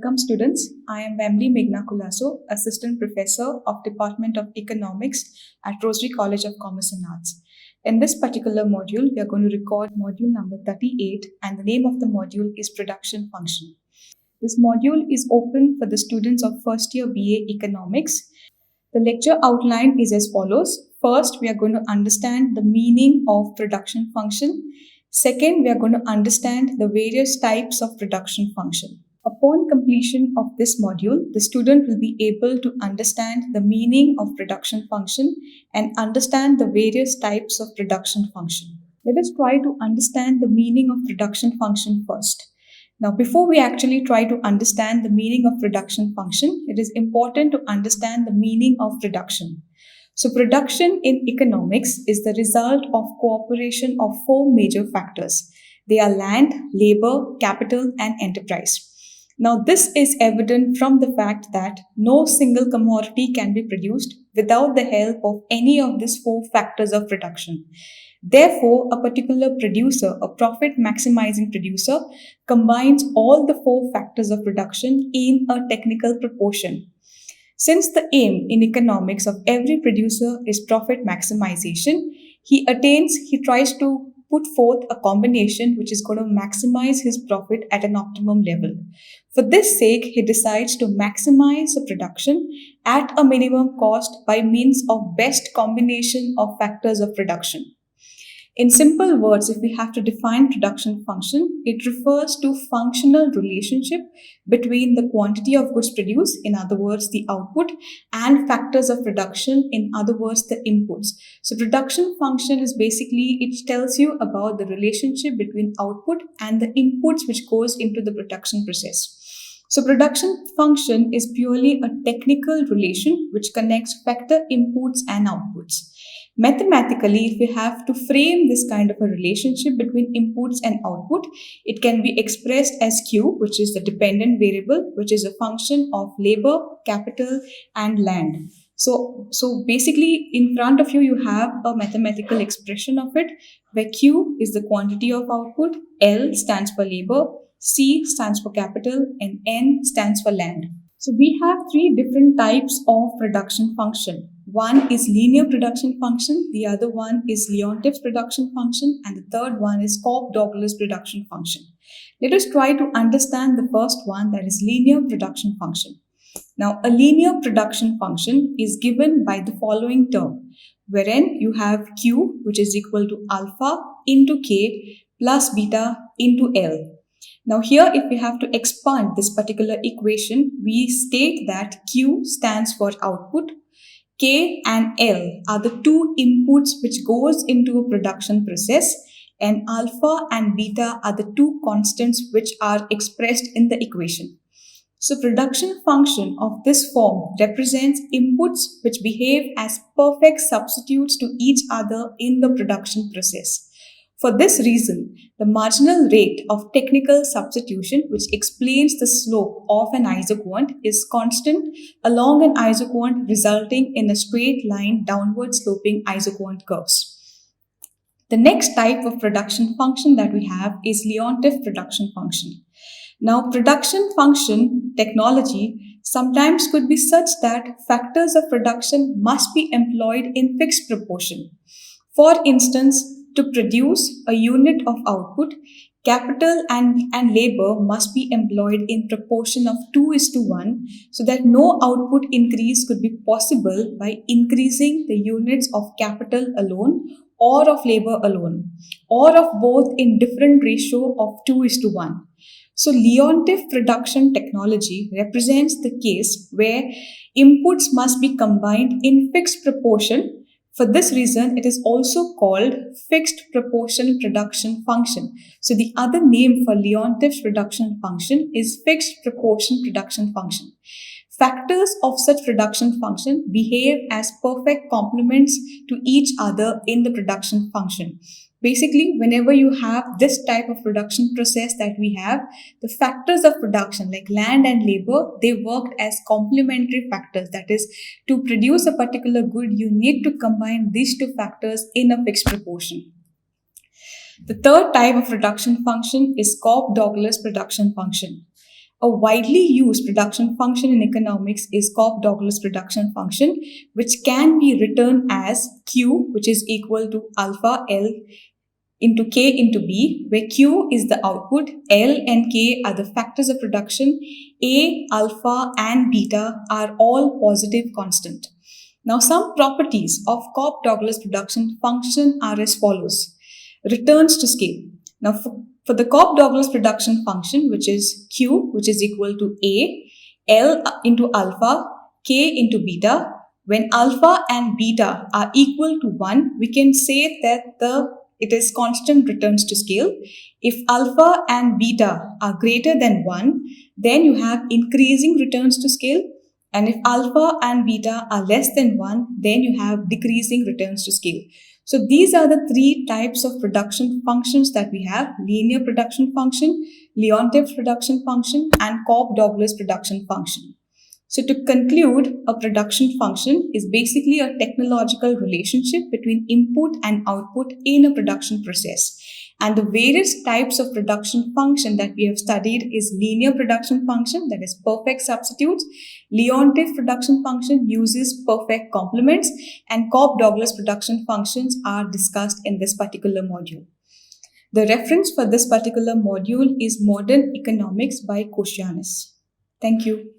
Welcome students. I am Vemli Meghna Kulaso, Assistant Professor of Department of Economics at Rosary College of Commerce and Arts. In this particular module, we are going to record module number 38 and the name of the module is Production Function. This module is open for the students of first year BA Economics. The lecture outline is as follows. First, we are going to understand the meaning of production function. Second, we are going to understand the various types of production function. Upon completion of this module, the student will be able to understand the meaning of production function and understand the various types of production function. Let us try to understand the meaning of production function first. Now, before we actually try to understand the meaning of production function, it is important to understand the meaning of production. So production in economics is the result of cooperation of four major factors. They are land, labor, capital, and enterprise. Now this is evident from the fact that no single commodity can be produced without the help of any of these four factors of production. Therefore, a particular producer, a profit maximizing producer, combines all the four factors of production in a technical proportion. Since the aim in economics of every producer is profit maximization, he tries to put forth a combination which is going to maximize his profit at an optimum level. For this sake, he decides to maximize the production at a minimum cost by means of best combination of factors of production. In simple words, if we have to define production function, it refers to functional relationship between the quantity of goods produced, in other words, the output, and factors of production, in other words, the inputs. So production function is basically, it tells you about the relationship between output and the inputs which goes into the production process. So production function is purely a technical relation which connects factor inputs and outputs. Mathematically, if we have to frame this kind of a relationship between inputs and output, it can be expressed as Q, which is the dependent variable, which is a function of labor, capital, and land. So basically, in front of you, you have a mathematical expression of it, where Q is the quantity of output, L stands for labor, C stands for capital, and N stands for land. So we have three different types of production function. One is linear production function, the other one is Leontief's production function, and the third one is Cobb-Douglas production function. Let us try to understand the first one, that is linear production function. Now, a linear production function is given by the following term, wherein you have Q, which is equal to alpha into K plus beta into L. Now here, if we have to expand this particular equation, we state that Q stands for output, K and L are the two inputs which goes into a production process, and alpha and beta are the two constants which are expressed in the equation. So production function of this form represents inputs which behave as perfect substitutes to each other in the production process. For this reason, the marginal rate of technical substitution, which explains the slope of an isoquant, is constant along an isoquant, resulting in a straight line downward sloping isoquant curves. The next type of production function that we have is Leontief production function. Now, production function technology sometimes could be such that factors of production must be employed in fixed proportion. For instance, to produce a unit of output, capital and labor must be employed in proportion of 2:1 so that no output increase could be possible by increasing the units of capital alone or of labor alone, or of both in different ratio of 2:1. So Leontief production technology represents the case where inputs must be combined in fixed proportion. For this reason, it is also called fixed proportion production function. So the other name for Leontief's production function is fixed proportion production function. Factors of such production function behave as perfect complements to each other in the production function. Basically, whenever you have this type of production process that we have, the factors of production like land and labor, they work as complementary factors. That is, to produce a particular good, you need to combine these two factors in a fixed proportion. The third type of production function is Cobb-Douglas production function. A widely used production function in economics is Cobb-Douglas production function, which can be written as Q, which is equal to alpha L into K into B, where Q is the output, L and K are the factors of production, A, alpha and beta are all positive constant. Now, some properties of Cobb-Douglas production function are as follows. Returns to scale. Now, for the Cobb-Douglas production function, which is Q, which is equal to A, L into alpha, K into beta, when alpha and beta are equal to 1, we can say that it is constant returns to scale. If alpha and beta are greater than 1, then you have increasing returns to scale. And if alpha and beta are less than 1, then you have decreasing returns to scale. So these are the three types of production functions that we have: linear production function, Leontief's production function, and Cobb-Douglas production function. So to conclude, a production function is basically a technological relationship between input and output in a production process. And the various types of production function that we have studied is linear production function, that is perfect substitutes. Leontief production function uses perfect complements, and Cobb-Douglas production functions are discussed in this particular module. The reference for this particular module is Modern Economics by Kosciuszko. Thank you.